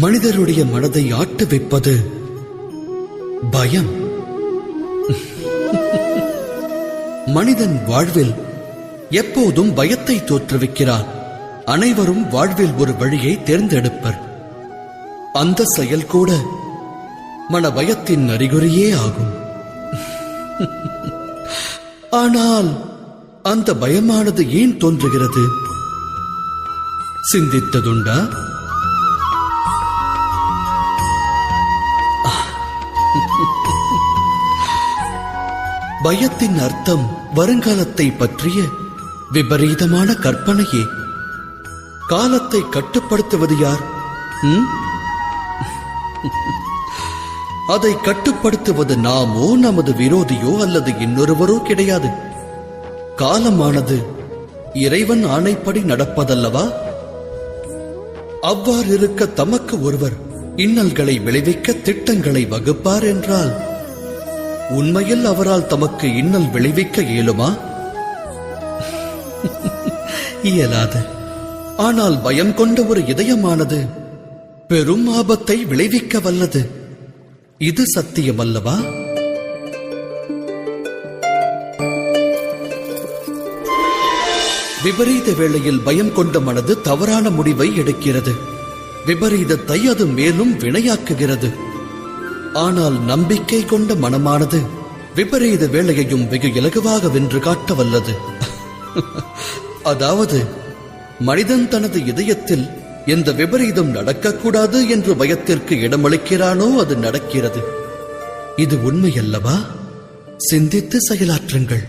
மனிதருடைய மனதை ஆட்டு வைப்பது பயம். மனிதன் வாழ்வில் எப்போதும் பயத்தை தோற்றுவிக்கிறான். அனைவரும் வாழ்வில் ஒரு வழியை தேர்ந்தெடுப்பர். அந்த செயல் கூட மன பயத்தின் அறிகுறியே ஆகும். ஆனால் அந்த பயமானது ஏன் தோன்றுகிறது? சிந்தித்ததுண்டா? பயத்தின் அர்த்தம் வருங்காலத்தை பற்றிய விபரீதமான கற்பனையே. காலத்தை கட்டுப்படுத்துவது யார்? அதை கட்டுப்படுத்துவது நாமோ, நமது விரோதியோ அல்லது இன்னொருவரோ கிடையாது. காலமானது இறைவன் ஆணைப்படி நடப்பதல்லவா? அவ்வாறு இருக்க தமக்கு ஒருவர் இன்னல்களை விளைவிக்க திட்டங்களை வகுப்பார் என்றால் உண்மையில் அவரால் தமக்கு இன்னல் விளைவிக்க இயலுமா? இயலாது. ஆனால் பயம் கொண்ட ஒரு இதயமானது பெரும் ஆபத்தை விளைவிக்க வல்லது. இது சத்தியம் அல்லவா? விபரீத வேளையில் பயம் கொண்ட மனது தவறான முடிவை எடுக்கிறது. விபரீதத்தை அது மேலும் வினையாக்குகிறது. ஆனால் நம்பிக்கை கொண்ட மனமானது விபரீத வேளையையும் வெகு இலகுவாக வென்று காட்ட வல்லது. அதாவது மனிதன் தனது இதயத்தில் எந்த விபரீதம் நடக்கக்கூடாது என்று பயத்திற்கு இடமளிக்கிறானோ அது நடக்கிறது. இது உண்மையல்லவா? சிந்தித்து செயலாற்றுங்கள்.